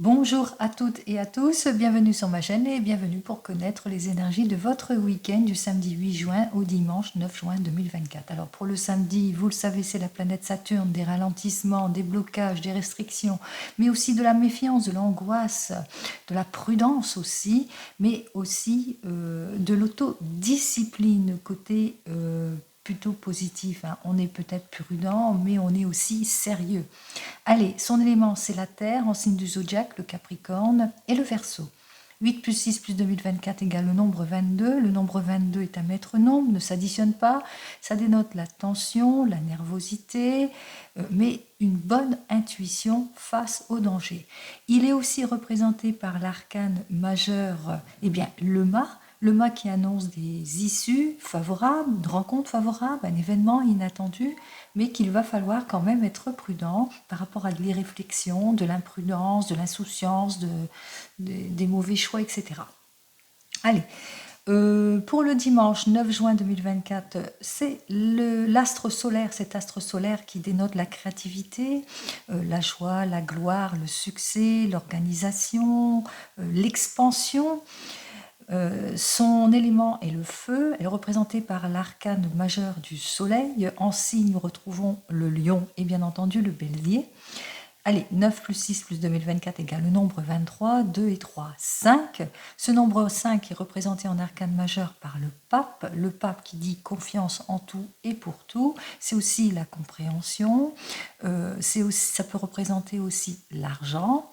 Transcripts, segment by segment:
Bonjour à toutes et à tous, bienvenue sur ma chaîne et bienvenue pour connaître les énergies de votre week-end du samedi 8 juin au dimanche 9 juin 2024. Alors pour le samedi, vous le savez, c'est la planète Saturne, des ralentissements, des blocages, des restrictions, mais aussi de la méfiance, de l'angoisse, de la prudence aussi, mais aussi de l'autodiscipline côté plutôt positif, hein. On est peut-être prudent, mais on est aussi sérieux. Allez, son élément, c'est la Terre, en signe du zodiaque, le Capricorne et le Verseau. 8 plus 6 plus 2024 égale le nombre 22. Le nombre 22 est un maître nombre, ne s'additionne pas. Ça dénote la tension, la nervosité, mais une bonne intuition face au danger. Il est aussi représenté par l'arcane majeur, le mât qui annonce des issues favorables, une rencontre favorable, un événement inattendu, mais qu'il va falloir quand même être prudent par rapport à l'irréflexion, de l'imprudence, de l'insouciance, des mauvais choix, etc. Allez, pour le dimanche 9 juin 2024, c'est l'astre solaire, cet astre solaire qui dénote la créativité, la joie, la gloire, le succès, l'organisation, l'expansion. Son élément est le feu, elle est représentée par l'arcane majeur du soleil. En signe, nous retrouvons le lion et bien entendu le bélier. Allez, 9 plus 6 plus 2024 égale le nombre 23, 2 et 3, 5. Ce nombre 5 est représenté en arcane majeur par le pape qui dit confiance en tout et pour tout. C'est aussi la compréhension, ça peut représenter aussi l'argent,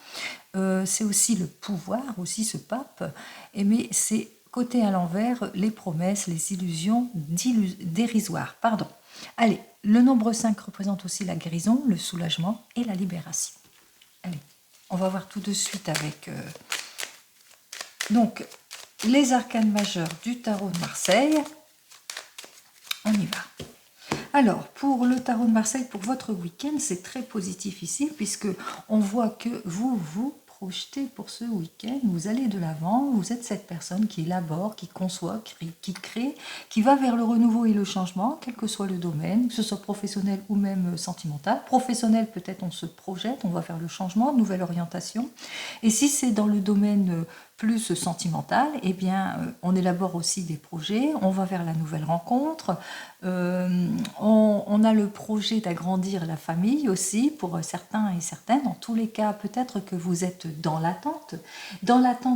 c'est aussi le pouvoir, aussi ce pape, mais c'est côté à l'envers, les promesses, les illusions dérisoires. Pardon. Allez, le nombre 5 représente aussi la guérison, le soulagement et la libération. Allez, on va voir tout de suite avec donc les arcanes majeurs du tarot de Marseille. On y va. Alors, pour le tarot de Marseille, pour votre week-end, c'est très positif ici, puisque on voit que vous vous projetez pour ce week-end, vous allez de l'avant, vous êtes cette personne qui élabore, qui conçoit, qui crée, qui va vers le renouveau et le changement, quel que soit le domaine, que ce soit professionnel ou même sentimental. Professionnel, peut-être on se projette, on va faire le changement, nouvelle orientation. Et si c'est dans le domaine plus sentimental, eh bien, on élabore aussi des projets, on va vers la nouvelle rencontre, on a le projet d'agrandir la famille aussi pour certains et certaines. Dans tous les cas, peut-être que vous êtes dans l'attente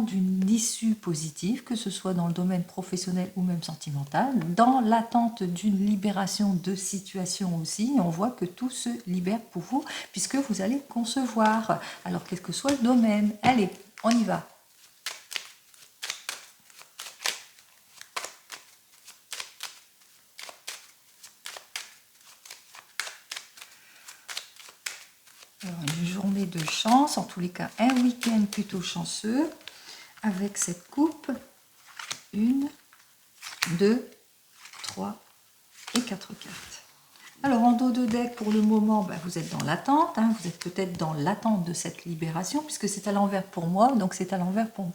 d'une issue positive, que ce soit dans le domaine professionnel ou même sentimental, dans l'attente d'une libération de situation aussi. On voit que tout se libère pour vous puisque vous allez concevoir, alors quel que soit le domaine. Allez, on y va. Alors, une journée de chance, en tous les cas un week-end plutôt chanceux, avec cette coupe, 1, 2, 3 et 4 cartes. Alors en dos de deck, pour le moment, vous êtes dans l'attente, hein, vous êtes peut-être dans l'attente de cette libération, puisque c'est à l'envers pour moi, donc c'est à l'envers pour vous.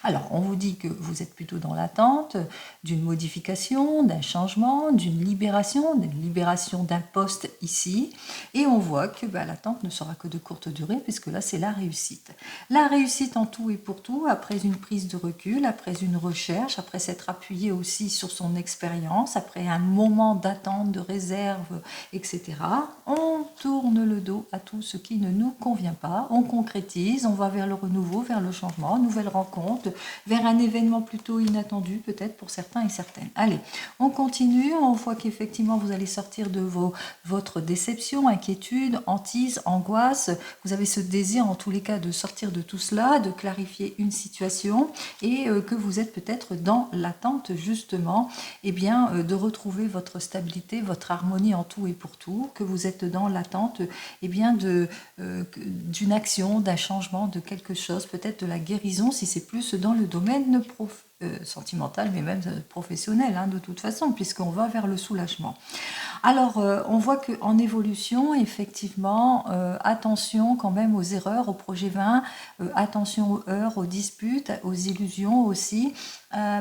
Alors, on vous dit que vous êtes plutôt dans l'attente d'une modification, d'un changement, d'une libération d'un poste ici. Et on voit que l'attente ne sera que de courte durée, puisque là, c'est la réussite. La réussite en tout et pour tout, après une prise de recul, après une recherche, après s'être appuyé aussi sur son expérience, après un moment d'attente, de réserve, etc. On tourne le dos à tout ce qui ne nous convient pas, on concrétise, on va vers le renouveau, vers le changement, nouvelle rencontre, vers un événement plutôt inattendu peut-être pour certains et certaines. Allez, on continue, on voit qu'effectivement vous allez sortir de votre déception, inquiétude, hantise, angoisse. Vous avez ce désir en tous les cas de sortir de tout cela, de clarifier une situation et que vous êtes peut-être dans l'attente justement de retrouver votre stabilité, votre harmonie en tout et pour tout, que vous êtes dans l'attente d'une action, d'un changement, de quelque chose, peut-être de la guérison si c'est plus dans le domaine sentimentale, mais même professionnelle, hein, de toute façon, puisqu'on va vers le soulagement. Alors, on voit qu'en évolution, effectivement, attention quand même aux erreurs, au projet 20, attention aux heurts, aux disputes, aux illusions aussi.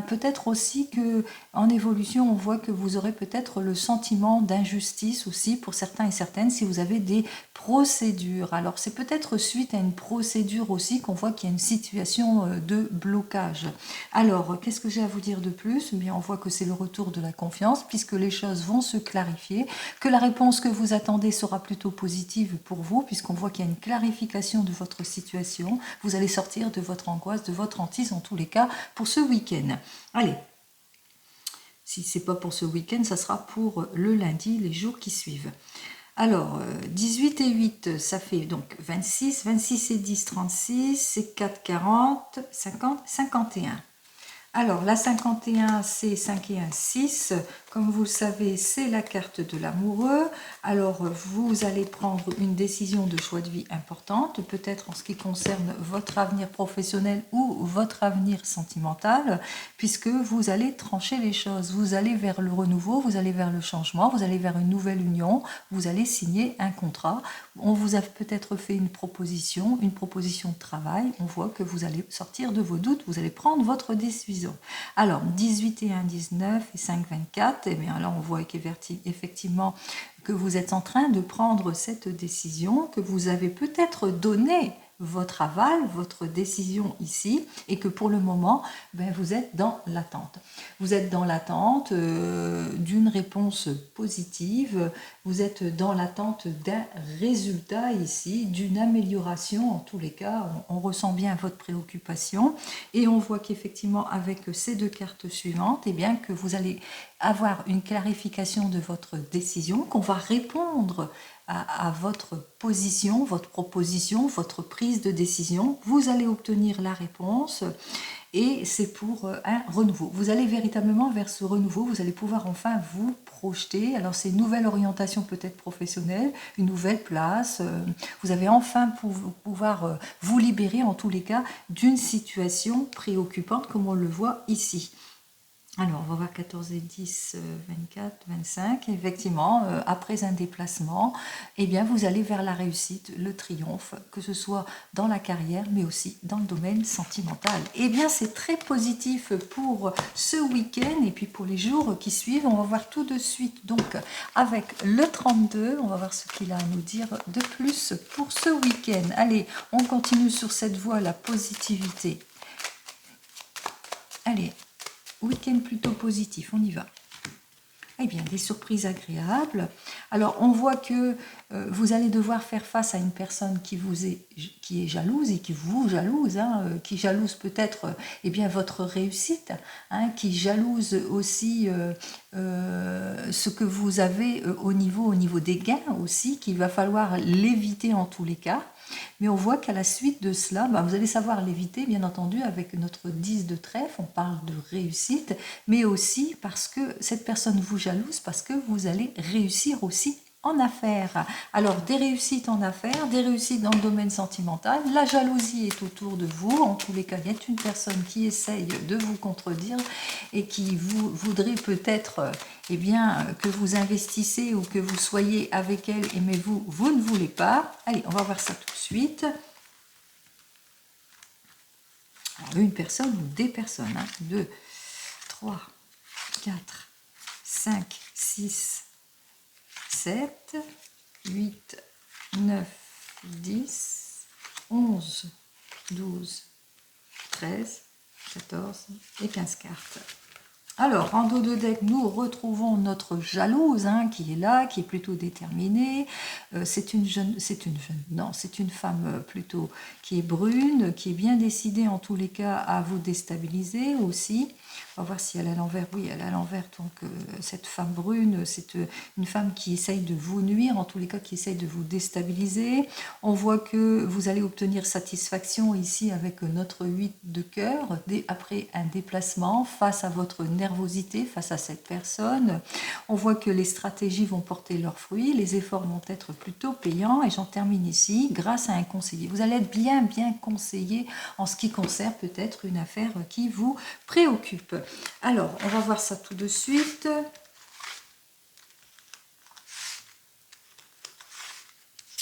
Peut-être aussi que en évolution, on voit que vous aurez peut-être le sentiment d'injustice aussi pour certains et certaines si vous avez des procédures. Alors, c'est peut-être suite à une procédure aussi qu'on voit qu'il y a une situation de blocage. Alors, qu'est-ce que j'ai à vous dire de plus? Eh bien, on voit que c'est le retour de la confiance puisque les choses vont se clarifier, que la réponse que vous attendez sera plutôt positive pour vous puisqu'on voit qu'il y a une clarification de votre situation. Vous allez sortir de votre angoisse, de votre hantise en tous les cas pour ce week-end. Allez, si ce n'est pas pour ce week-end, ça sera pour le lundi, les jours qui suivent. Alors, 18 et 8, ça fait donc 26. 26 et 10, 36. C'est 4, 40, 50, 51. Alors, la 51, c'est 5 et 1, 6. Comme vous le savez, c'est la carte de l'amoureux. Alors, vous allez prendre une décision de choix de vie importante, peut-être en ce qui concerne votre avenir professionnel ou votre avenir sentimental, puisque vous allez trancher les choses. Vous allez vers le renouveau, vous allez vers le changement, vous allez vers une nouvelle union, vous allez signer un contrat. On vous a peut-être fait une proposition de travail. On voit que vous allez sortir de vos doutes, vous allez prendre votre décision. Alors, 18 et 1, 19 et 5, 24, et bien là on voit qu'effectivement que vous êtes en train de prendre cette décision, que vous avez peut-être donné votre aval, votre décision ici, et que pour le moment, ben, vous êtes dans l'attente. Vous êtes dans l'attente d'une réponse positive, vous êtes dans l'attente d'un résultat ici, d'une amélioration, en tous les cas, on ressent bien votre préoccupation, et on voit qu'effectivement, avec ces deux cartes suivantes, eh bien, que vous allez avoir une clarification de votre décision, qu'on va répondre à votre position, votre proposition, votre prise de décision. Vous allez obtenir la réponse et c'est pour un renouveau. Vous allez véritablement vers ce renouveau, vous allez pouvoir enfin vous projeter. Alors c'est une nouvelle orientation peut-être professionnelle, une nouvelle place. Vous avez enfin pouvoir vous libérer en tous les cas d'une situation préoccupante comme on le voit ici. Alors, on va voir 14 et 10, 24, 25. Effectivement, après un déplacement, eh bien, vous allez vers la réussite, le triomphe, que ce soit dans la carrière, mais aussi dans le domaine sentimental. Eh bien, c'est très positif pour ce week-end et puis pour les jours qui suivent. On va voir tout de suite, donc, avec le 32. On va voir ce qu'il a à nous dire de plus pour ce week-end. Allez, on continue sur cette voie, la positivité. Allez. Week-end plutôt positif, on y va. Eh bien, des surprises agréables. Alors, on voit que vous allez devoir faire face à une personne qui est jalouse et qui vous jalouse, hein, qui jalouse peut-être eh bien, votre réussite, hein, qui jalouse aussi ce que vous avez au niveau des gains aussi, qu'il va falloir l'éviter en tous les cas. Mais on voit qu'à la suite de cela, vous allez savoir l'éviter, bien entendu, avec notre 10 de trèfle, on parle de réussite, mais aussi parce que cette personne vous jalouse, parce que vous allez réussir aussi en affaires. Alors, des réussites en affaires, des réussites dans le domaine sentimental, la jalousie est autour de vous, en tous les cas, il y a une personne qui essaye de vous contredire et qui vous voudrait peut-être eh bien, que vous investissez ou que vous soyez avec elle, mais vous ne voulez pas. Allez, on va voir ça tout de suite. Alors, une personne ou des personnes, 2, 3, 4, 5, 6, 7, 8, 9, 10, 11, 12, 13, 14 et 15 cartes. Alors, en dos de deck, nous retrouvons notre jalouse qui est là, qui est plutôt déterminée. C'est une femme plutôt qui est brune, qui est bien décidée en tous les cas à vous déstabiliser aussi. On va voir si elle est à l'envers. Oui, elle est à l'envers. Donc, cette femme brune, c'est une femme qui essaye de vous nuire, en tous les cas qui essaye de vous déstabiliser. On voit que vous allez obtenir satisfaction ici avec notre 8 de cœur, après un déplacement face à votre nervosité nervosité face à cette personne. On voit que les stratégies vont porter leurs fruits, les efforts vont être plutôt payants. Et j'en termine ici, grâce à un conseiller. Vous allez être bien conseillé en ce qui concerne peut-être une affaire qui vous préoccupe. Alors, on va voir ça tout de suite.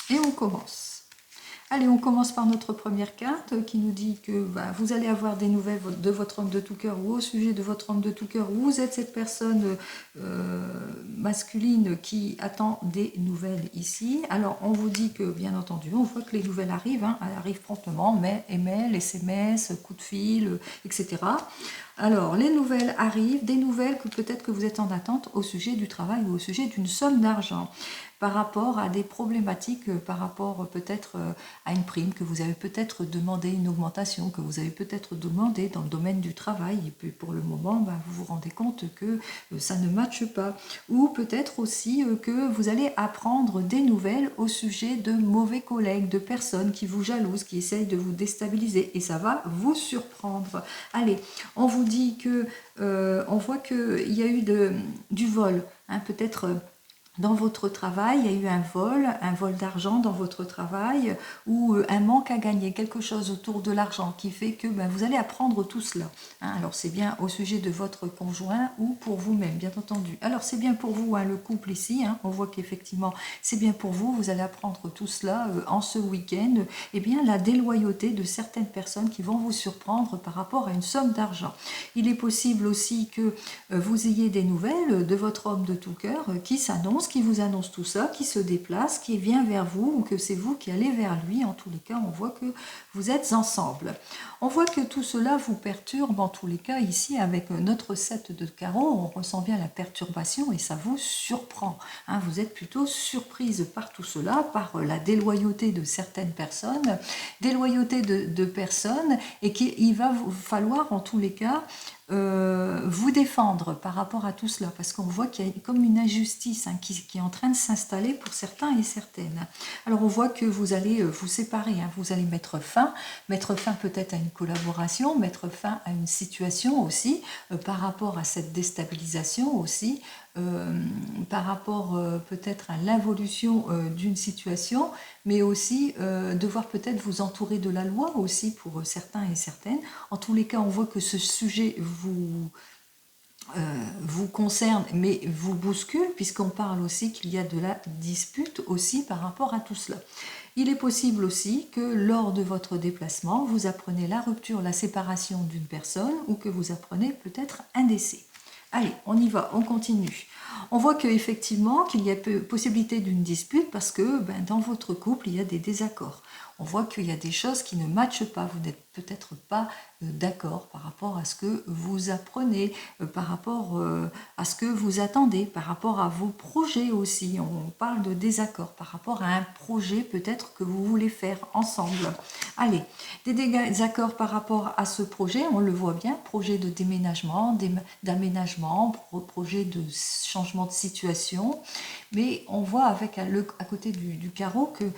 Et on commence. Allez, on commence par notre première carte qui nous dit que vous allez avoir des nouvelles de votre homme de tout cœur ou au sujet de votre homme de tout cœur. Vous êtes cette personne masculine qui attend des nouvelles ici. Alors, on vous dit que, bien entendu, on voit que les nouvelles arrivent. Elles arrivent promptement, mais email, SMS, coup de fil, etc. Alors, les nouvelles arrivent, des nouvelles que peut-être que vous êtes en attente au sujet du travail ou au sujet d'une somme d'argent, par rapport à des problématiques, par rapport peut-être à une prime que vous avez peut-être demandé, une augmentation que vous avez peut-être demandé dans le domaine du travail, et puis pour le moment, vous vous rendez compte que ça ne matche pas. Ou peut-être aussi que vous allez apprendre des nouvelles au sujet de mauvais collègues, de personnes qui vous jalousent, qui essayent de vous déstabiliser, et ça va vous surprendre. Allez, on vous dit que, on voit qu'il y a eu du vol, peut-être... dans votre travail, il y a eu un vol d'argent dans votre travail, ou un manque à gagner, quelque chose autour de l'argent qui fait que vous allez apprendre tout cela. Alors c'est bien au sujet de votre conjoint ou pour vous-même, bien entendu. Alors c'est bien pour vous, le couple ici, on voit qu'effectivement c'est bien pour vous, vous allez apprendre tout cela en ce week-end. Eh bien la déloyauté de certaines personnes qui vont vous surprendre par rapport à une somme d'argent. Il est possible aussi que vous ayez des nouvelles de votre homme de tout cœur qui s'annonce, qui vous annonce tout ça, qui se déplace, qui vient vers vous, ou que c'est vous qui allez vers lui. En tous les cas, on voit que vous êtes ensemble. On voit que tout cela vous perturbe, en tous les cas, ici, avec notre 7 de carreau, on ressent bien la perturbation et ça vous surprend. Vous êtes plutôt surprise par tout cela, par la déloyauté de certaines personnes, déloyauté de personnes, et qu'il va vous falloir, en tous les cas, vous défendre par rapport à tout cela, parce qu'on voit qu'il y a comme une injustice qui est en train de s'installer pour certains et certaines. Alors on voit que vous allez vous séparer, vous allez mettre fin peut-être à une collaboration, mettre fin à une situation aussi, par rapport à cette déstabilisation aussi, par rapport peut-être à l'évolution d'une situation, mais aussi devoir peut-être vous entourer de la loi aussi pour certains et certaines. En tous les cas, on voit que ce sujet vous concerne, mais vous bouscule, puisqu'on parle aussi qu'il y a de la dispute aussi par rapport à tout cela. Il est possible aussi que lors de votre déplacement, vous apprenez la rupture, la séparation d'une personne, ou que vous apprenez peut-être un décès. Allez, on y va, on continue. On voit qu'effectivement, qu'il y a possibilité d'une dispute parce que dans votre couple, il y a des désaccords. On voit qu'il y a des choses qui ne matchent pas. Vous n'êtes peut-être pas d'accord par rapport à ce que vous apprenez, par rapport à ce que vous attendez, par rapport à vos projets aussi. On parle de désaccord par rapport à un projet peut-être que vous voulez faire ensemble. Allez, des désaccords par rapport à ce projet, on le voit bien, projet de déménagement, d'aménagement, projet de changement de situation, mais on voit avec à côté du carreau que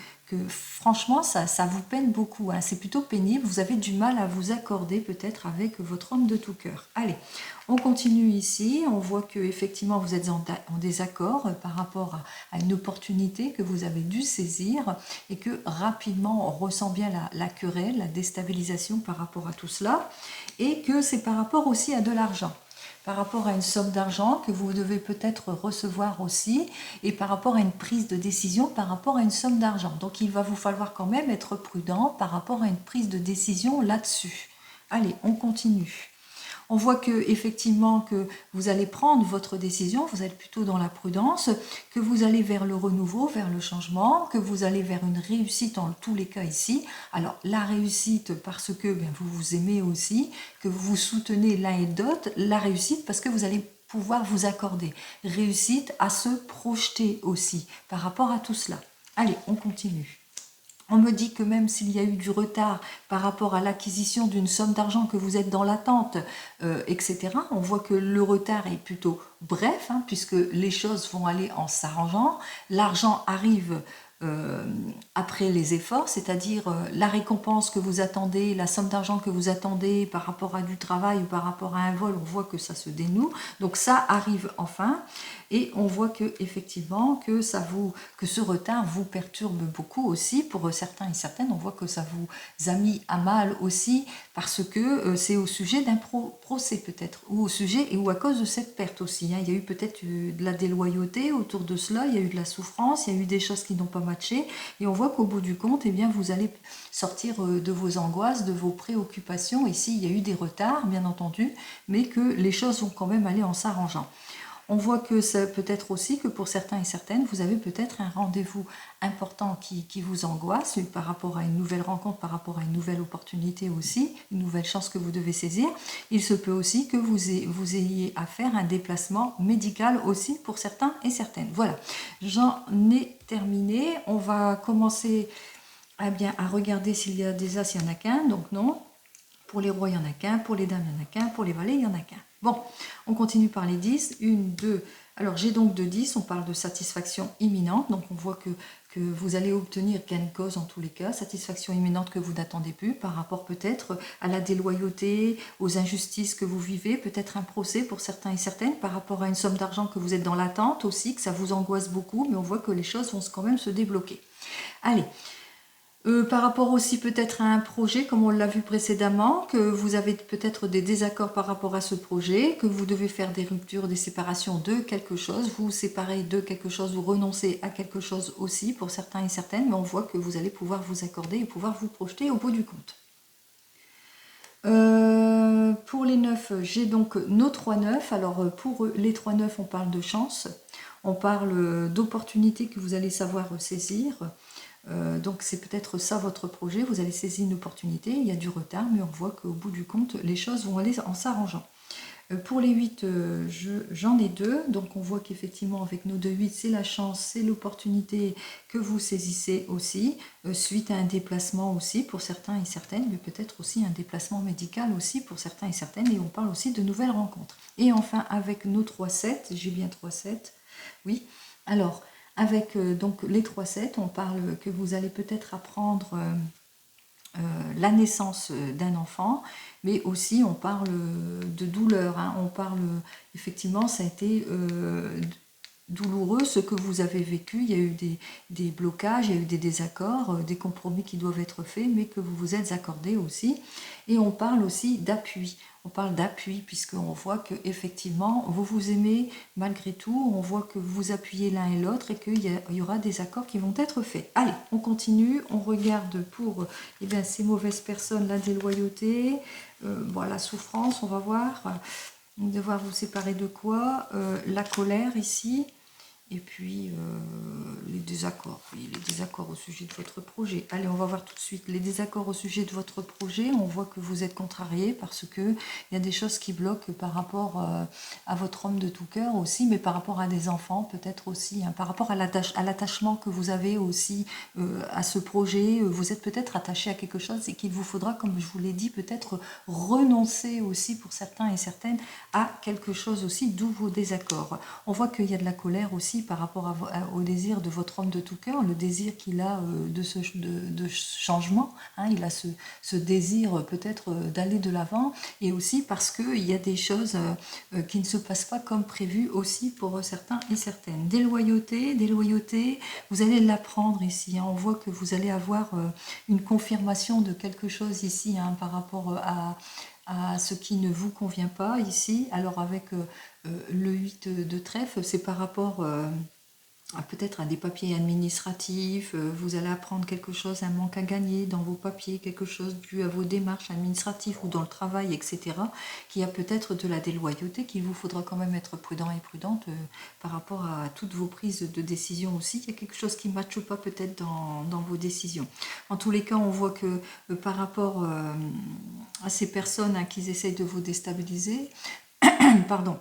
franchement ça vous peine beaucoup, c'est plutôt pénible, vous avez du mal à vous accorder peut-être avec votre homme de tout cœur. Allez, on continue ici, on voit que effectivement vous êtes en désaccord par rapport à une opportunité que vous avez dû saisir, et que rapidement on ressent bien la querelle, la déstabilisation par rapport à tout cela, et que c'est par rapport aussi à de l'argent, par rapport à une somme d'argent que vous devez peut-être recevoir aussi, et par rapport à une prise de décision par rapport à une somme d'argent. Donc il va vous falloir quand même être prudent par rapport à une prise de décision là-dessus. Allez, on continue. On voit que effectivement que vous allez prendre votre décision, vous êtes plutôt dans la prudence, que vous allez vers le renouveau, vers le changement, que vous allez vers une réussite en tous les cas ici. Alors la réussite parce que vous vous aimez aussi, que vous vous soutenez l'un et l'autre, la réussite parce que vous allez pouvoir vous accorder. Réussite à se projeter aussi par rapport à tout cela. Allez, on continue. On me dit que même s'il y a eu du retard par rapport à l'acquisition d'une somme d'argent, que vous êtes dans l'attente, etc., on voit que le retard est plutôt bref, puisque les choses vont aller en s'arrangeant. L'argent arrive après les efforts, c'est-à-dire la récompense que vous attendez, la somme d'argent que vous attendez par rapport à du travail ou par rapport à un vol, on voit que ça se dénoue. Donc ça arrive enfin et on voit que effectivement que ce retard vous perturbe beaucoup aussi pour certains et certaines. On voit que ça vous a mis à mal aussi parce que c'est au sujet d'un procès peut-être ou au sujet ou à cause de cette perte aussi. Il y a eu peut-être de la déloyauté autour de cela, il y a eu de la souffrance, il y a eu des choses qui n'ont pas matché et on voit qu'au bout du compte, eh bien, vous allez sortir de vos angoisses, de vos préoccupations. Ici, il y a eu des retards, bien entendu, mais que les choses vont quand même aller en s'arrangeant. On voit que ça peut être aussi que pour certains et certaines, vous avez peut-être un rendez-vous important qui vous angoisse par rapport à une nouvelle rencontre, par rapport à une nouvelle opportunité aussi, une nouvelle chance que vous devez saisir. Il se peut aussi que vous ayez à faire un déplacement médical aussi pour certains et certaines. Voilà, j'en ai terminé. On va commencer à regarder s'il y a des as, il n'y en a qu'un, donc non. Pour les rois, il n'y en a qu'un. Pour les dames, il n'y en a qu'un. Pour les valets, il n'y en a qu'un. Bon, on continue par les 10. 1, 2. Alors, j'ai donc de 10. On parle de satisfaction imminente. Donc, on voit que vous allez obtenir gain de cause en tous les cas. Satisfaction imminente que vous n'attendez plus par rapport peut-être à la déloyauté, aux injustices que vous vivez. Peut-être un procès pour certains et certaines par rapport à une somme d'argent que vous êtes dans l'attente aussi, que ça vous angoisse beaucoup. Mais on voit que les choses vont quand même se débloquer. Allez. Par rapport aussi peut-être à un projet, comme on l'a vu précédemment, que vous avez peut-être des désaccords par rapport à ce projet, que vous devez faire des ruptures, des séparations de quelque chose, vous séparez de quelque chose, vous renoncez à quelque chose aussi pour certains et certaines, mais on voit que vous allez pouvoir vous accorder et pouvoir vous projeter au bout du compte. Pour les 9, j'ai donc nos 3 9. Alors pour les 3 9, on parle de chance, on parle d'opportunités que vous allez savoir saisir. Donc c'est peut-être ça votre projet, vous allez saisir une opportunité, il y a du retard, mais on voit qu'au bout du compte, les choses vont aller en s'arrangeant. Pour les 8, j'en ai 2, donc on voit qu'effectivement avec nos 2 8, c'est la chance, c'est l'opportunité que vous saisissez aussi, suite à un déplacement aussi pour certains et certaines, mais peut-être aussi un déplacement médical aussi pour certains et certaines, et on parle aussi de nouvelles rencontres. Et enfin avec nos 3 7, j'ai bien 3 7, oui, alors... Avec donc les 3-7, on parle que vous allez peut-être apprendre la naissance d'un enfant, mais aussi on parle de douleur. Hein. On parle, effectivement, ça a été douloureux ce que vous avez vécu. Il y a eu des blocages, il y a eu des désaccords, des compromis qui doivent être faits, mais que vous vous êtes accordés aussi. Et on parle aussi d'appui. On parle d'appui puisqu'on voit que effectivement vous vous aimez malgré tout, on voit que vous appuyez l'un et l'autre et qu'il y aura des accords qui vont être faits. Allez, on continue, on regarde pour ces mauvaises personnes, la déloyauté, la souffrance, on va voir, devoir vous séparer de quoi, la colère ici. Et puis les désaccords, oui, les désaccords au sujet de votre projet. Allez, on va voir tout de suite les désaccords au sujet de votre projet. On voit que vous êtes contrarié parce qu'il y a des choses qui bloquent par rapport à votre homme de tout cœur aussi, mais par rapport à des enfants peut-être aussi, hein, par rapport à l'attachement que vous avez aussi à ce projet. Vous êtes peut-être attaché à quelque chose et qu'il vous faudra, comme je vous l'ai dit, peut-être renoncer aussi pour certains et certaines à quelque chose aussi, d'où vos désaccords. On voit qu'il y a de la colère aussi par rapport au désir de votre homme de tout cœur, le désir qu'il a de changement, hein, il a ce désir peut-être d'aller de l'avant, et aussi parce qu'il y a des choses qui ne se passent pas comme prévu aussi pour certains et certaines. Déloyauté, vous allez l'apprendre ici, hein, on voit que vous allez avoir une confirmation de quelque chose ici, hein, par rapport à ce qui ne vous convient pas ici. Alors avec le 8 de trèfle, c'est par rapport peut-être à des papiers administratifs, vous allez apprendre quelque chose, un manque à gagner dans vos papiers, quelque chose dû à vos démarches administratives ou dans le travail, etc., qui a peut-être de la déloyauté, qu'il vous faudra quand même être prudent et prudente par rapport à toutes vos prises de décision aussi. Il y a quelque chose qui ne matche pas peut-être dans vos décisions. En tous les cas, on voit que par rapport à ces personnes, hein, qui essayent de vous déstabiliser, pardon,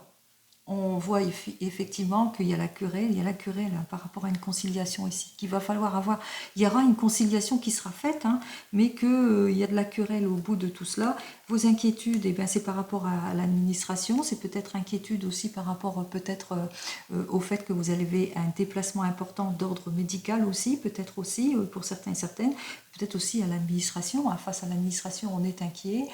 on voit effectivement qu'il y a la querelle, hein, par rapport à une conciliation ici, qu'il va falloir avoir. Il y aura une conciliation qui sera faite, hein, mais qu'il y a de la querelle au bout de tout cela. Vos inquiétudes, eh ben, c'est par rapport à l'administration, c'est peut-être inquiétude aussi par rapport peut-être au fait que vous avez un déplacement important d'ordre médical aussi, peut-être aussi pour certains et certaines, peut-être aussi à l'administration. Face à l'administration, on est inquiet,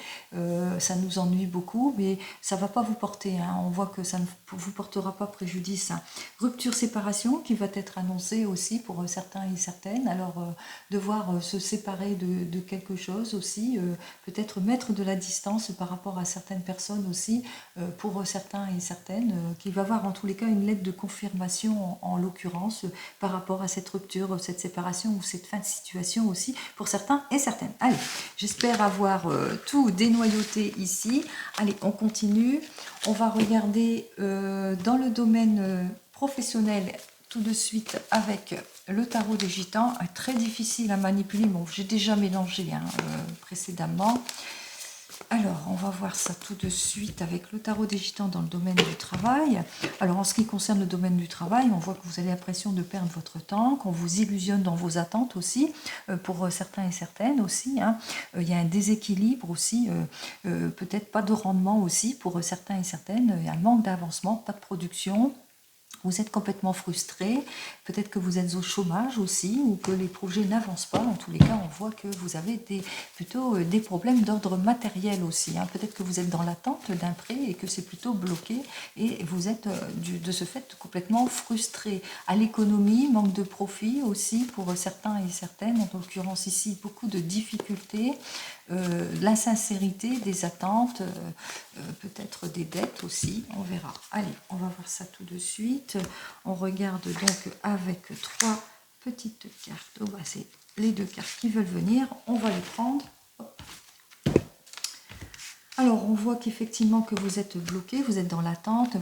ça nous ennuie beaucoup, mais ça ne va pas vous porter, hein. On voit que ça ne vous portera pas préjudice, hein. Rupture, séparation qui va être annoncée aussi pour certains et certaines. Alors, devoir se séparer de quelque chose aussi, peut-être mettre de la distance par rapport à certaines personnes aussi, pour certains et certaines, qui va avoir en tous les cas une lettre de confirmation en l'occurrence par rapport à cette rupture, cette séparation ou cette fin de situation aussi pour certains et certaines. Allez, j'espère avoir tout dénoyauté ici. Allez, on continue. On va regarder dans le domaine professionnel tout de suite avec le tarot des gitans. Très difficile à manipuler, bon, j'ai déjà mélangé hein, précédemment. Alors, on va voir ça tout de suite avec le tarot des gitans dans le domaine du travail. Alors, en ce qui concerne le domaine du travail, on voit que vous avez l'impression de perdre votre temps, qu'on vous illusionne dans vos attentes aussi, pour certains et certaines aussi, hein. Il y a un déséquilibre aussi, peut-être pas de rendement aussi pour certains et certaines, il y a un manque d'avancement, pas de production. Vous êtes complètement frustré, peut-être que vous êtes au chômage aussi, ou que les projets n'avancent pas. En tous les cas, on voit que vous avez plutôt des problèmes d'ordre matériel aussi, hein. Peut-être que vous êtes dans l'attente d'un prêt et que c'est plutôt bloqué, et vous êtes de ce fait complètement frustré. À l'économie, manque de profit aussi pour certains et certaines, en l'occurrence ici, beaucoup de difficultés, l'insincérité des attentes, peut-être des dettes aussi, on verra. Allez, on va voir ça tout de suite. On regarde donc avec 3 petites cartes. Oh, bah, c'est les 2 cartes qui veulent venir. On va les prendre. Hop. Alors, on voit qu'effectivement que vous êtes bloqué, vous êtes dans l'attente,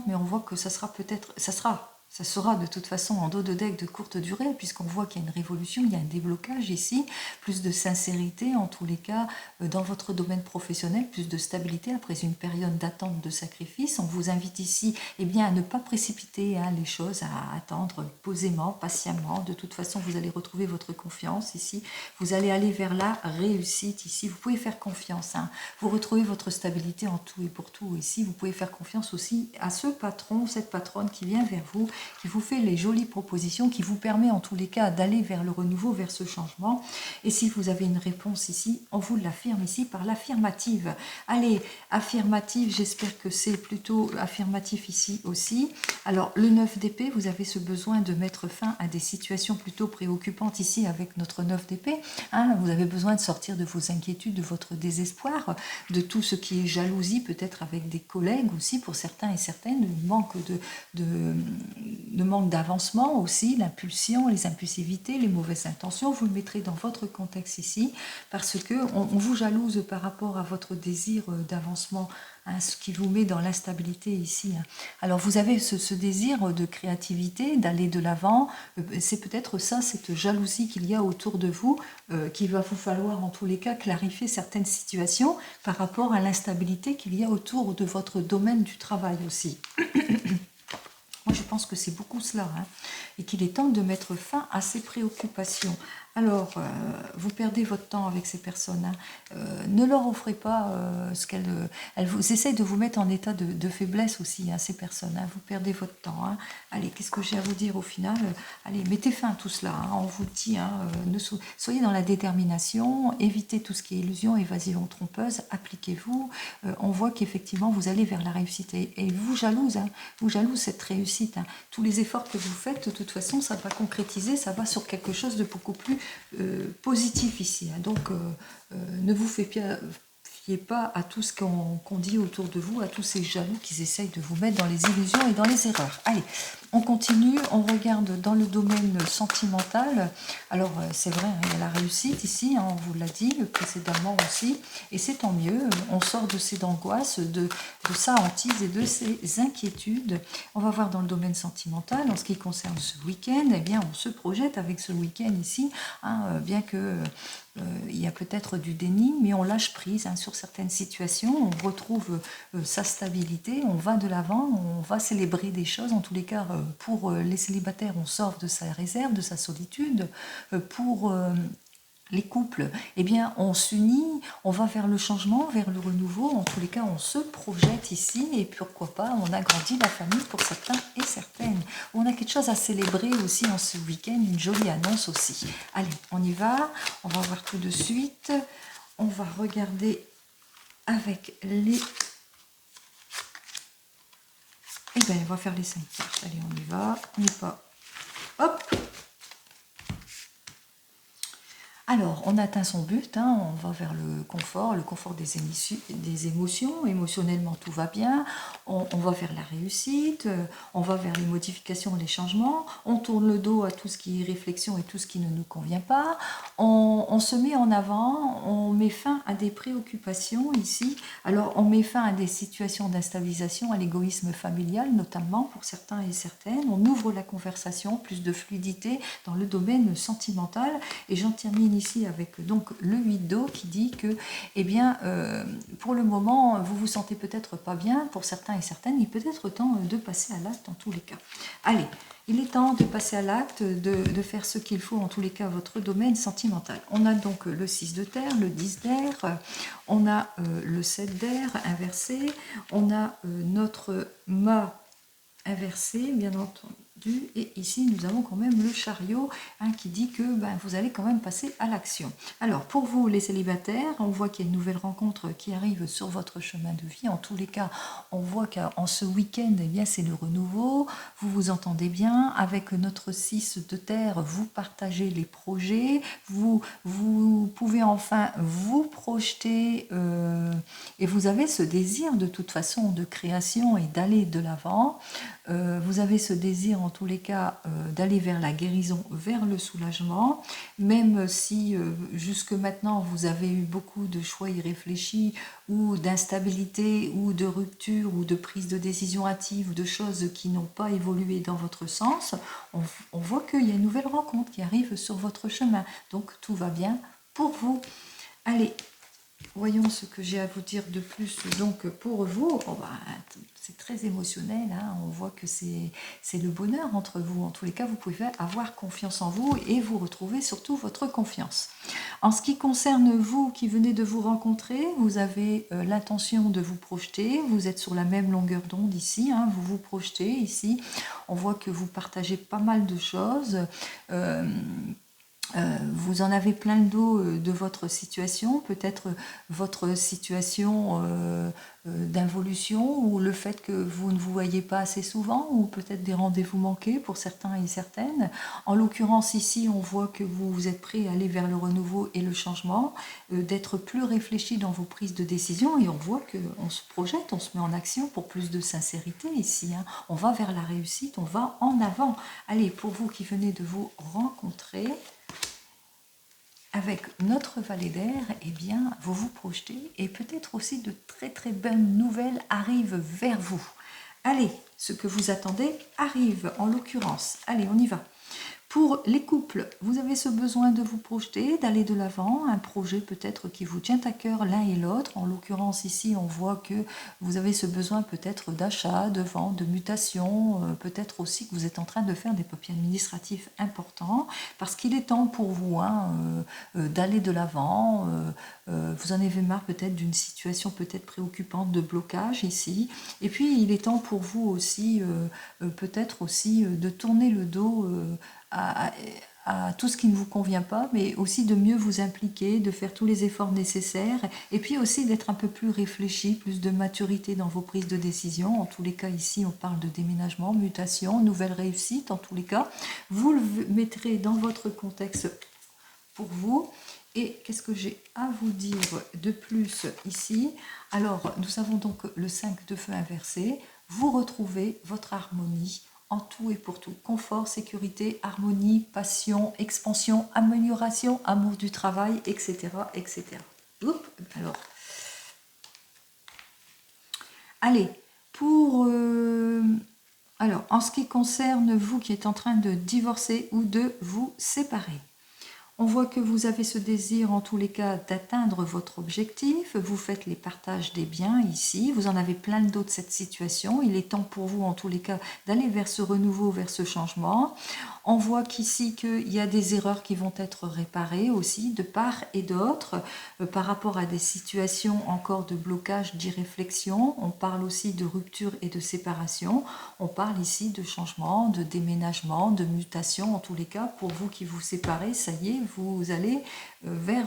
mais on voit que ça sera de toute façon en dos de deck de courte durée, puisqu'on voit qu'il y a une révolution, il y a un déblocage ici, plus de sincérité en tous les cas dans votre domaine professionnel, plus de stabilité après une période d'attente, de sacrifice. On vous invite ici à ne pas précipiter les choses, à attendre posément, patiemment. De toute façon, vous allez retrouver votre confiance ici, vous allez aller vers la réussite ici, vous pouvez faire confiance, vous retrouvez votre stabilité en tout et pour tout ici, vous pouvez faire confiance aussi à ce patron, cette patronne qui vient vers vous, qui vous fait les jolies propositions, qui vous permet en tous les cas d'aller vers le renouveau, vers ce changement. Et si vous avez une réponse ici, on vous l'affirme ici par l'affirmative. Allez, affirmative, j'espère que c'est plutôt affirmatif ici aussi. Alors, le 9 d'épée, vous avez ce besoin de mettre fin à des situations plutôt préoccupantes ici avec notre 9 d'épée. Vous avez besoin de sortir de vos inquiétudes, de votre désespoir, de tout ce qui est jalousie, peut-être avec des collègues aussi, pour certains et certaines, le manque d'avancement aussi, l'impulsion, les impulsivités, les mauvaises intentions, vous le mettrez dans votre contexte ici, parce que on vous jalouse par rapport à votre désir d'avancement, ce qui vous met dans l'instabilité ici. Alors vous avez ce désir de créativité, d'aller de l'avant, c'est peut-être ça, cette jalousie qu'il y a autour de vous, qu'il va vous falloir en tous les cas clarifier certaines situations par rapport à l'instabilité qu'il y a autour de votre domaine du travail aussi. Moi, je pense que c'est beaucoup cela, et qu'il est temps de mettre fin à ces préoccupations. Alors, vous perdez votre temps avec ces personnes. Ne leur offrez pas ce qu'elles... elles vous essayent de vous mettre en état de faiblesse aussi, ces personnes. Vous perdez votre temps. Allez, qu'est-ce que j'ai à vous dire au final? Allez, mettez fin à tout cela. On vous dit, soyez dans la détermination, évitez tout ce qui est illusion, évasion trompeuse, appliquez-vous. On voit qu'effectivement, vous allez vers la réussite. Et vous jalouse, vous jalouse cette réussite. Tous les efforts que vous faites, de toute façon, ça va concrétiser, ça va sur quelque chose de beaucoup plus positif ici. Donc, ne vous fiez pas à tout ce qu'on dit autour de vous, à tous ces jaloux qui essayent de vous mettre dans les illusions et dans les erreurs. Allez, On continue, on regarde dans le domaine sentimental. Alors, c'est vrai, hein, il y a la réussite ici, hein, on vous l'a dit précédemment aussi, et c'est tant mieux. On sort de ces angoisses, de sa hantise et de ces inquiétudes. On va voir dans le domaine sentimental, en ce qui concerne ce week-end, eh bien, on se projette avec ce week-end ici, hein, bien que il y a peut-être du déni, mais on lâche prise hein, sur certaines situations, on retrouve sa stabilité, on va de l'avant, on va célébrer des choses. En tous les cas, pour les célibataires, on sort de sa réserve, de sa solitude. Pour les couples, eh bien, on s'unit, on va vers le changement, vers le renouveau. En tous les cas, on se projette ici et pourquoi pas, on agrandit la famille pour certains et certaines. On a quelque chose à célébrer aussi en ce week-end, une jolie annonce aussi. Allez, on y va, on va voir tout de suite. On va regarder avec les... Eh bien, on va faire les 5 cartes. Allez, on y va. On n'y pas. Hop! Alors, on atteint son but, hein, on va vers le confort des émotions, émotionnellement tout va bien, on va vers la réussite, on va vers les modifications, les changements, on tourne le dos à tout ce qui est réflexion et tout ce qui ne nous convient pas, on se met en avant, on met fin à des préoccupations ici, alors on met fin à des situations d'instabilisation, à l'égoïsme familial notamment pour certains et certaines, on ouvre la conversation, plus de fluidité dans le domaine sentimental, et j'en termine ici avec donc le 8 d'eau qui dit que, eh bien, pour le moment, vous vous sentez peut-être pas bien, pour certains et certaines, il peut être temps de passer à l'acte en tous les cas. Allez, il est temps de passer à l'acte, de faire ce qu'il faut en tous les cas votre domaine sentimental. On a donc le 6 de terre, le 10 d'air, on a le 7 d'air inversé, on a notre mât inversé, bien entendu. Et ici, nous avons quand même le chariot hein, qui dit que vous allez quand même passer à l'action. Alors, pour vous, les célibataires, on voit qu'il y a une nouvelle rencontre qui arrive sur votre chemin de vie. En tous les cas, on voit qu'en ce week-end, eh bien, c'est le renouveau. Vous vous entendez bien. Avec notre 6 de terre, vous partagez les projets. Vous pouvez enfin vous projeter et vous avez ce désir de toute façon de création et d'aller de l'avant. Vous avez ce désir en tous les cas d'aller vers la guérison, vers le soulagement, même si jusque maintenant vous avez eu beaucoup de choix irréfléchis ou d'instabilité ou de rupture ou de prise de décision hâtive ou de choses qui n'ont pas évolué dans votre sens, on voit qu'il y a une nouvelle rencontre qui arrive sur votre chemin. Donc tout va bien pour vous. Allez, voyons ce que j'ai à vous dire de plus donc pour vous. C'est très émotionnel, hein. On voit que c'est le bonheur entre vous. En tous les cas, vous pouvez avoir confiance en vous et vous retrouver surtout votre confiance. En ce qui concerne vous qui venez de vous rencontrer, vous avez l'intention de vous projeter, vous êtes sur la même longueur d'onde ici, hein, vous vous projetez ici. On voit que vous partagez pas mal de choses. Vous en avez plein le dos de votre situation, peut-être votre situation d'involution ou le fait que vous ne vous voyez pas assez souvent ou peut-être des rendez-vous manqués pour certains et certaines. En l'occurrence ici, on voit que vous êtes prêt à aller vers le renouveau et le changement, d'être plus réfléchi dans vos prises de décision et on voit qu'on se projette, on se met en action pour plus de sincérité ici. Hein. On va vers la réussite, on va en avant. Allez, pour vous qui venez de vous rencontrer, avec notre valet d'air, eh bien, vous vous projetez et peut-être aussi de très très bonnes nouvelles arrivent vers vous. Allez, ce que vous attendez arrive en l'occurrence. Allez, on y va. Pour les couples, vous avez ce besoin de vous projeter, d'aller de l'avant, un projet peut-être qui vous tient à cœur l'un et l'autre. En l'occurrence ici, on voit que vous avez ce besoin peut-être d'achat, de vente, de mutation, peut-être aussi que vous êtes en train de faire des papiers administratifs importants, parce qu'il est temps pour vous d'aller de l'avant. Vous en avez marre peut-être d'une situation peut-être préoccupante de blocage ici. Et puis, il est temps pour vous aussi, peut-être aussi, de tourner le dos à tout ce qui ne vous convient pas, mais aussi de mieux vous impliquer, de faire tous les efforts nécessaires, et puis aussi d'être un peu plus réfléchi, plus de maturité dans vos prises de décision. En tous les cas, ici, on parle de déménagement, mutation, nouvelle réussite. En tous les cas, vous le mettrez dans votre contexte pour vous. Et qu'est-ce que j'ai à vous dire de plus ici? Alors, nous avons donc le 5 de feu inversé. Vous retrouvez votre harmonie en tout et pour tout. Confort, sécurité, harmonie, passion, expansion, amélioration, amour du travail, etc. etc. Oups, alors. Allez, alors, en ce qui concerne vous qui êtes en train de divorcer ou de vous séparer, on voit que vous avez ce désir, en tous les cas, d'atteindre votre objectif. Vous faites les partages des biens ici. Vous en avez plein d'autres, cette situation. Il est temps pour vous, en tous les cas, d'aller vers ce renouveau, vers ce changement. On voit qu'ici, qu'il y a des erreurs qui vont être réparées aussi, de part et d'autre, par rapport à des situations encore de blocage, d'irréflexion. On parle aussi de rupture et de séparation. On parle ici de changement, de déménagement, de mutation. En tous les cas, pour vous qui vous séparez, ça y est, vous allez vers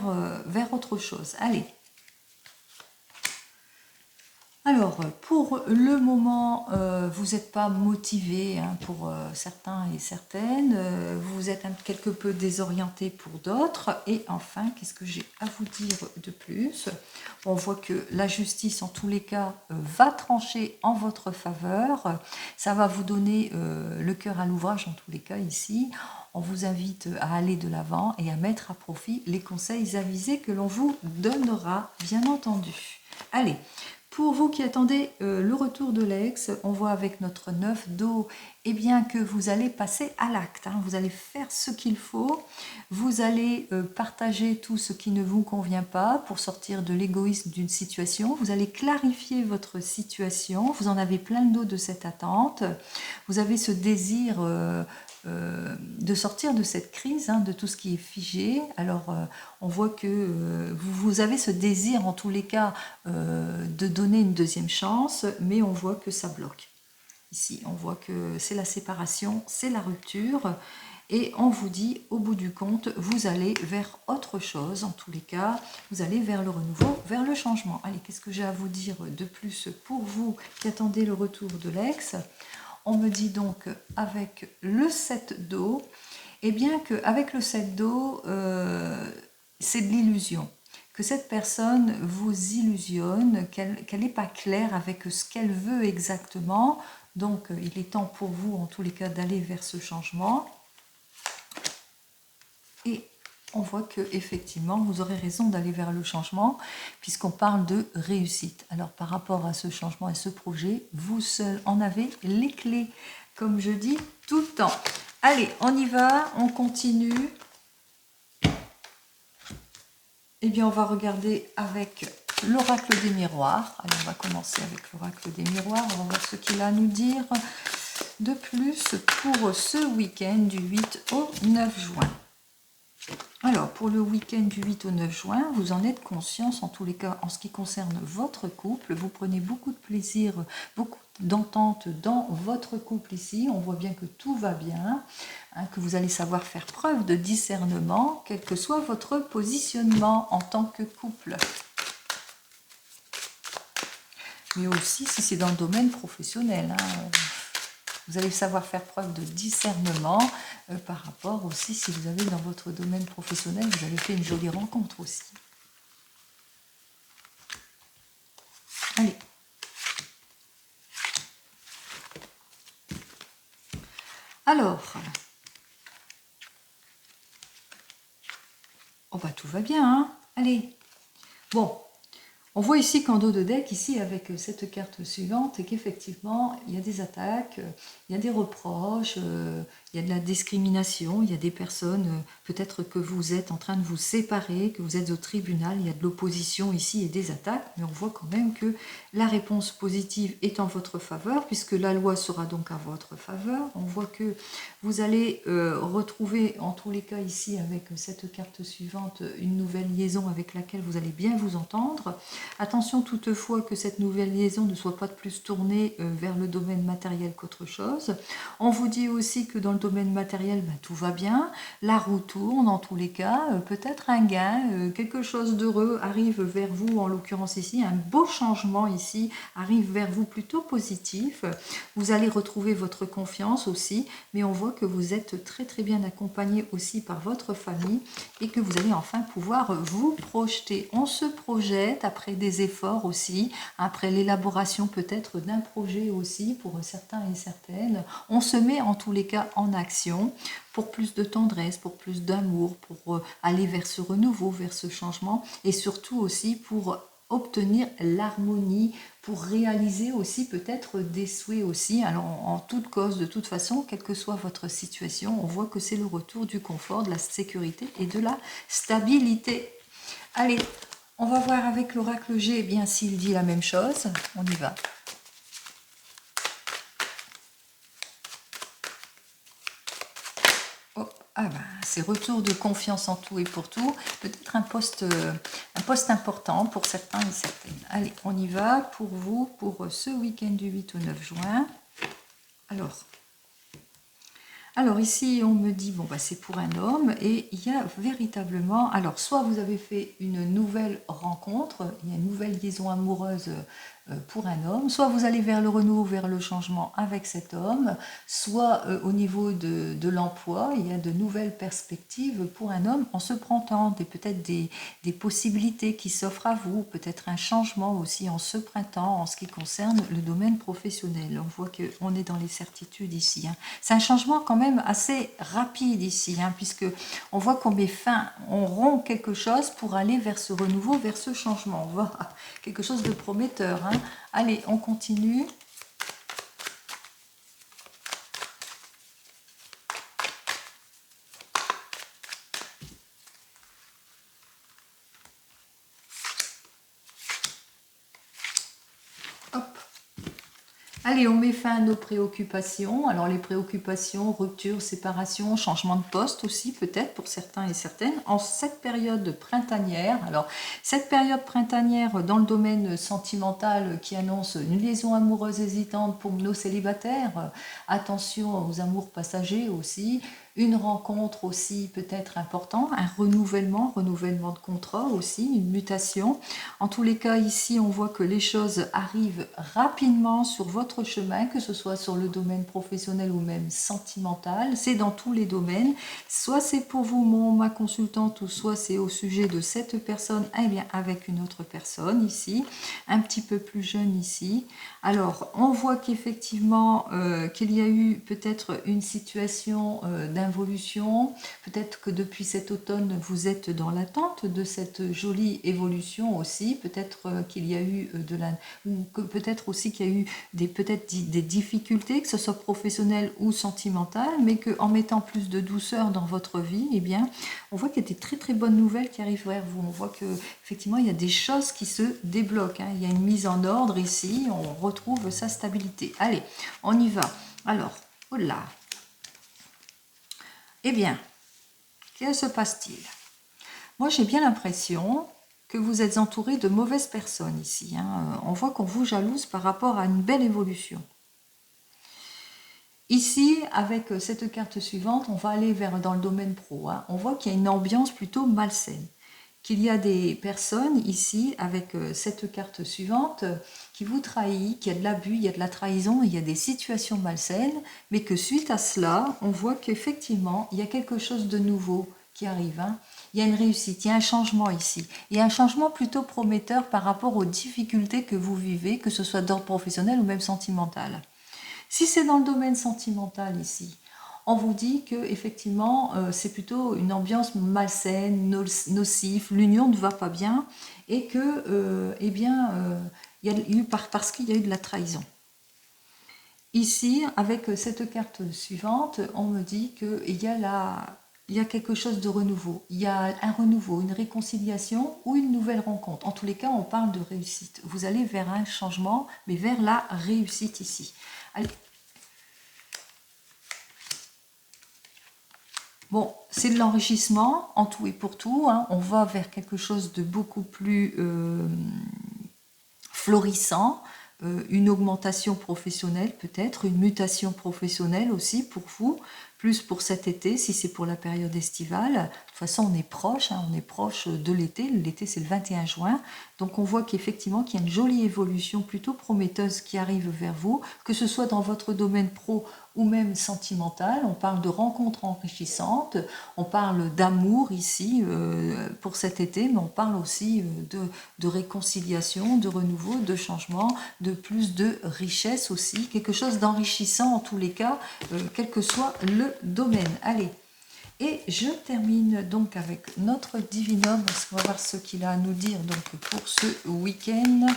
autre chose. Allez. Alors, pour le moment, vous n'êtes pas motivé hein, pour certains et certaines. Vous êtes quelque peu désorienté pour d'autres. Et enfin, qu'est-ce que j'ai à vous dire de plus? On voit que la justice, en tous les cas, va trancher en votre faveur. Ça va vous donner le cœur à l'ouvrage, en tous les cas, ici. On vous invite à aller de l'avant et à mettre à profit les conseils avisés que l'on vous donnera, bien entendu. Allez, pour vous qui attendez le retour de l'ex, on voit avec notre 9 d'eau eh bien, que vous allez passer à l'acte. Hein. Vous allez faire ce qu'il faut. Vous allez partager tout ce qui ne vous convient pas pour sortir de l'égoïsme d'une situation. Vous allez clarifier votre situation. Vous en avez plein le dos de cette attente. Vous avez ce désir de sortir de cette crise, hein, de tout ce qui est figé. Alors, on voit que vous avez ce désir, en tous les cas, de donner une deuxième chance, mais on voit que ça bloque. Ici, on voit que c'est la séparation, c'est la rupture, et on vous dit, au bout du compte, vous allez vers autre chose, en tous les cas, vous allez vers le renouveau, vers le changement. Allez, qu'est-ce que j'ai à vous dire de plus pour vous qui attendez le retour de l'ex ? On me dit donc avec le 7 d'eau, eh bien qu'avec le 7 d'eau, c'est de l'illusion. Que cette personne vous illusionne, qu'elle n'est pas claire avec ce qu'elle veut exactement. Donc il est temps pour vous, en tous les cas, d'aller vers ce changement. Et on voit que effectivement vous aurez raison d'aller vers le changement puisqu'on parle de réussite. Alors par rapport à ce changement et ce projet, vous seul en avez les clés, comme je dis tout le temps. Allez, on y va, on continue. Eh bien, on va regarder avec l'oracle des miroirs. Allez, on va commencer avec l'oracle des miroirs. On va voir ce qu'il a à nous dire de plus pour ce week-end du 8 au 9 juin. Alors, pour le week-end du 8 au 9 juin, vous en êtes conscience, en tous les cas, en ce qui concerne votre couple. Vous prenez beaucoup de plaisir, beaucoup d'entente dans votre couple ici. On voit bien que tout va bien, hein, que vous allez savoir faire preuve de discernement, quel que soit votre positionnement en tant que couple. Mais aussi, si c'est dans le domaine professionnel, hein, vous allez savoir faire preuve de discernement par rapport aussi, si vous avez dans votre domaine professionnel, vous avez fait une jolie rencontre aussi. Allez. Alors, oh bah tout va bien, hein. Allez. Bon. On voit ici qu'en dos de deck, ici avec cette carte suivante, qu'effectivement, il y a des attaques, il y a des reproches, il y a de la discrimination, il y a des personnes, peut-être que vous êtes en train de vous séparer, que vous êtes au tribunal, il y a de l'opposition ici et des attaques, mais on voit quand même que la réponse positive est en votre faveur, puisque la loi sera donc à votre faveur. On voit que vous allez retrouver, en tous les cas ici, avec cette carte suivante, une nouvelle liaison avec laquelle vous allez bien vous entendre. Attention toutefois que cette nouvelle liaison ne soit pas de plus tournée vers le domaine matériel qu'autre chose. On vous dit aussi que dans le domaine matériel, ben, tout va bien, la roue tourne en tous les cas, peut-être un gain, quelque chose d'heureux arrive vers vous, en l'occurrence ici, un beau changement ici arrive vers vous plutôt positif. Vous allez retrouver votre confiance aussi, mais on voit que vous êtes très très bien accompagné aussi par votre famille et que vous allez enfin pouvoir vous projeter. On se projette après après des efforts aussi, après l'élaboration peut-être d'un projet aussi pour certains et certaines. On se met en tous les cas en action pour plus de tendresse, pour plus d'amour, pour aller vers ce renouveau, vers ce changement et surtout aussi pour obtenir l'harmonie, pour réaliser aussi peut-être des souhaits aussi. Alors en toute cause, de toute façon, quelle que soit votre situation, on voit que c'est le retour du confort, de la sécurité et de la stabilité. Allez, on va voir avec l'oracle G, eh bien s'il dit la même chose. On y va. Ah ben, c'est retour de confiance en tout et pour tout. Peut-être un poste important pour certains et certaines. Allez, on y va pour vous, pour ce week-end du 8 au 9 juin. Alors ici, on me dit, bon, bah, c'est pour un homme et il y a véritablement, alors soit vous avez fait une nouvelle rencontre, il y a une nouvelle liaison amoureuse pour un homme, soit vous allez vers le renouveau, vers le changement avec cet homme, soit au niveau de l'emploi, il y a de nouvelles perspectives pour un homme en ce printemps, peut-être des possibilités qui s'offrent à vous, peut-être un changement aussi en ce printemps en ce qui concerne le domaine professionnel. On voit qu'on est dans les certitudes ici. Hein. C'est un changement quand même assez rapide ici, hein, puisque on voit qu'on met fin, on rompt quelque chose pour aller vers ce renouveau, vers ce changement. On voit quelque chose de prometteur. Hein. Allez, on continue. Hop. Allez, on met fin à nos préoccupations. Alors les préoccupations, rupture, séparation, changement de poste aussi peut-être pour certains et certaines. En cette période printanière, alors cette période printanière dans le domaine sentimental qui annonce une liaison amoureuse hésitante pour nos célibataires, attention aux amours passagers aussi, une rencontre aussi peut-être importante, un renouvellement de contrat aussi, une mutation. En tous les cas, ici, on voit que les choses arrivent rapidement sur votre chemin, que ce soit sur le domaine professionnel ou même sentimental. C'est dans tous les domaines. Soit c'est pour vous, ma consultante, ou soit c'est au sujet de cette personne, eh bien, avec une autre personne ici, un petit peu plus jeune ici. Alors, on voit qu'effectivement, qu'il y a eu peut-être une situation d'involution. Peut-être que depuis cet automne, vous êtes dans l'attente de cette jolie évolution aussi. Peut-être qu'il y a eu ou que peut-être aussi qu'il y a eu des difficultés, que ce soit professionnelles ou sentimentales, mais qu'en mettant plus de douceur dans votre vie, eh bien, on voit qu'il y a des très très bonnes nouvelles qui arrivent vers vous. On voit que effectivement, il y a des choses qui se débloquent. Hein. Il y a une mise en ordre ici. On retrouve sa stabilité. Allez, on y va. Alors, oh là. Eh bien, que se passe-t-il? Moi, j'ai bien l'impression que vous êtes entouré de mauvaises personnes ici. Hein. On voit qu'on vous jalouse par rapport à une belle évolution. Ici, avec cette carte suivante, on va aller dans le domaine pro. Hein. On voit qu'il y a une ambiance plutôt malsaine. Qu'il y a des personnes ici, avec cette carte suivante, qui vous trahissent, qu'il y a de l'abus, il y a de la trahison, il y a des situations malsaines, mais que suite à cela, on voit qu'effectivement, il y a quelque chose de nouveau qui arrive. Hein. Il y a une réussite, il y a un changement ici. Il y a un changement plutôt prometteur par rapport aux difficultés que vous vivez, que ce soit d'ordre professionnel ou même sentimental. Si c'est dans le domaine sentimental ici, on vous dit que effectivement c'est plutôt une ambiance malsaine, nocive, l'union ne va pas bien et que il y a eu parce qu'il y a eu de la trahison. Ici, avec cette carte suivante, on me dit qu'il y a quelque chose de renouveau. Il y a un renouveau, une réconciliation ou une nouvelle rencontre. En tous les cas, on parle de réussite. Vous allez vers un changement, mais vers la réussite ici. Allez. Bon, c'est de l'enrichissement en tout et pour tout. Hein. On va vers quelque chose de beaucoup plus florissant, une augmentation professionnelle peut-être, une mutation professionnelle aussi pour vous, plus pour cet été, si c'est pour la période estivale. De toute façon, on est proche, hein, on est proche de l'été. L'été, c'est le 21 juin. Donc, on voit qu'effectivement, qu'il y a une jolie évolution plutôt prometteuse qui arrive vers vous, que ce soit dans votre domaine pro ou même sentimental. On parle de rencontres enrichissantes, on parle d'amour ici pour cet été, mais on parle aussi de réconciliation, de renouveau, de changement, de plus de richesse aussi, quelque chose d'enrichissant en tous les cas, quel que soit le domaine. Allez, et je termine donc avec notre divinum, parce qu'on va voir ce qu'il a à nous dire donc pour ce week-end,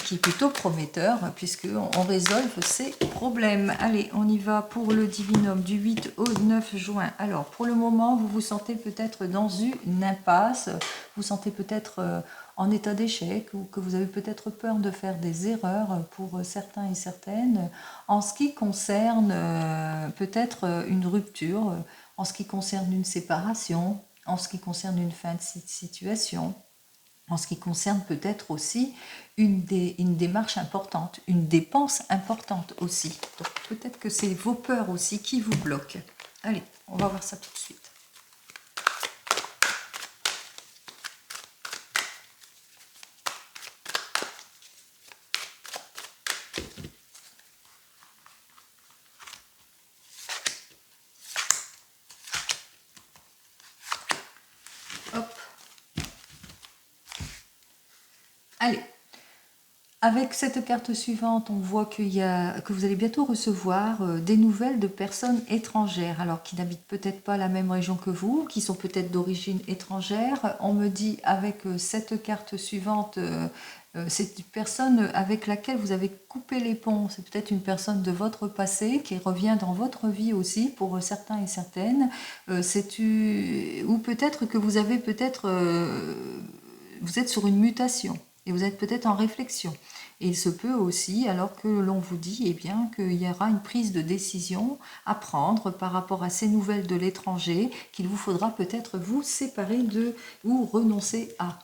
qui est plutôt prometteur, puisqu'on résolve ses problèmes. Allez, on y va pour le divinum du 8 au 9 juin. Alors, pour le moment, vous vous sentez peut-être dans une impasse, vous sentez peut-être en état d'échec, ou que vous avez peut-être peur de faire des erreurs pour certains et certaines, en ce qui concerne peut-être une rupture, en ce qui concerne une séparation, en ce qui concerne une fin de situation, en ce qui concerne peut-être aussi une démarche importante, une dépense importante aussi. Donc peut-être que c'est vos peurs aussi qui vous bloquent. Allez, on va voir ça tout de suite. Hop. Allez. Avec cette carte suivante, on voit que vous allez bientôt recevoir des nouvelles de personnes étrangères, alors qui n'habitent peut-être pas la même région que vous, qui sont peut-être d'origine étrangère. On me dit avec cette carte suivante, c'est une personne avec laquelle vous avez coupé les ponts. C'est peut-être une personne de votre passé qui revient dans votre vie aussi, pour certains et certaines. Ou peut-être que vous avez vous êtes sur une mutation. Et vous êtes peut-être en réflexion. Et il se peut aussi, alors que l'on vous dit bien, qu'il y aura une prise de décision à prendre par rapport à ces nouvelles de l'étranger, qu'il vous faudra peut-être vous séparer de ou renoncer à.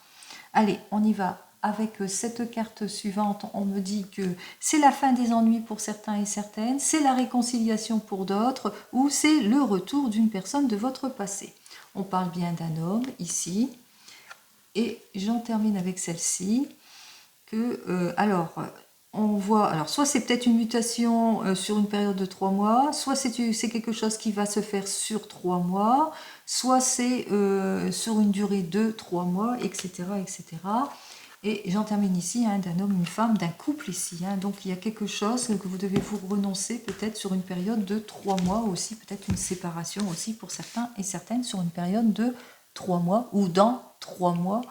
Allez, on y va. Avec cette carte suivante, on me dit que c'est la fin des ennuis pour certains et certaines, c'est la réconciliation pour d'autres, ou c'est le retour d'une personne de votre passé. On parle bien d'un homme ici. Et j'en termine avec celle-ci, on voit, soit c'est peut-être une mutation sur une période de 3 mois, soit c'est quelque chose qui va se faire sur 3 mois, soit c'est sur une durée de 3 mois, etc. etc. Et j'en termine ici, d'un homme, une femme, d'un couple ici. Donc il y a quelque chose que vous devez vous renoncer peut-être sur une période de 3 mois aussi, peut-être une séparation aussi pour certains et certaines sur une période de 3 mois ou dans 3 mois,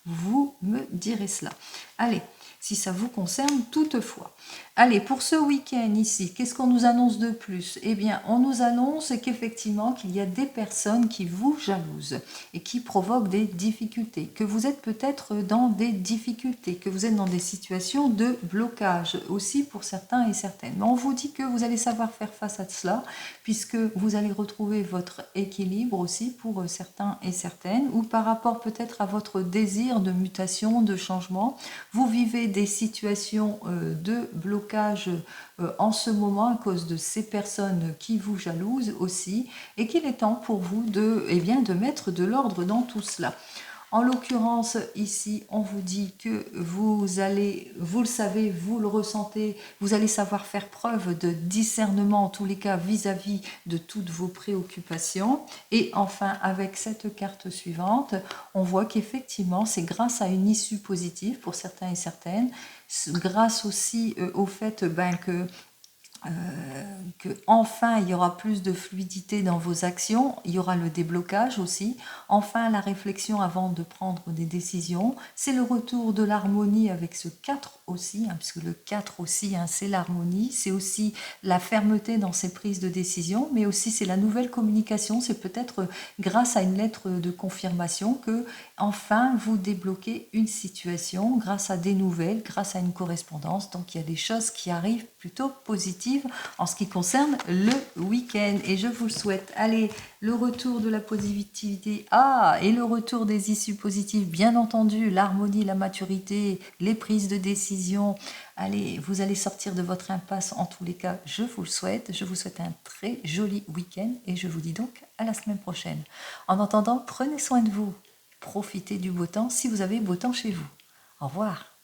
vous me direz cela. Allez, si ça vous concerne toutefois. Allez, pour ce week-end ici, qu'est-ce qu'on nous annonce de plus? Eh bien, on nous annonce qu'effectivement, qu'il y a des personnes qui vous jalousent et qui provoquent des difficultés, que vous êtes peut-être dans des difficultés, que vous êtes dans des situations de blocage aussi pour certains et certaines. Mais on vous dit que vous allez savoir faire face à cela, puisque vous allez retrouver votre équilibre aussi pour certains et certaines, ou par rapport peut-être à votre désir de mutation, de changement. Vous vivez des situations de blocage en ce moment à cause de ces personnes qui vous jalousent aussi, et qu'il est temps pour vous de mettre de l'ordre dans tout cela. En l'occurrence, ici, on vous dit que vous le savez, vous le ressentez, vous allez savoir faire preuve de discernement, en tous les cas, vis-à-vis de toutes vos préoccupations. Et enfin, avec cette carte suivante, on voit qu'effectivement, c'est grâce à une issue positive pour certains et certaines, grâce aussi au fait que enfin il y aura plus de fluidité dans vos actions, il y aura le déblocage aussi, enfin la réflexion avant de prendre des décisions, c'est le retour de l'harmonie avec ce 4 aussi, puisque le 4 aussi c'est l'harmonie, c'est aussi la fermeté dans ses prises de décision, mais aussi c'est la nouvelle communication, c'est peut-être grâce à une lettre de confirmation que enfin vous débloquez une situation grâce à des nouvelles, grâce à une correspondance, donc il y a des choses qui arrivent plutôt positives positive en ce qui concerne le week-end. Et je vous le souhaite. Allez, le retour de la positivité. Et le retour des issues positives, bien entendu, l'harmonie, la maturité, les prises de décision. Allez, vous allez sortir de votre impasse en tous les cas, je vous le souhaite. Je vous souhaite un très joli week-end et je vous dis donc à la semaine prochaine. En attendant, prenez soin de vous. Profitez du beau temps si vous avez beau temps chez vous. Au revoir.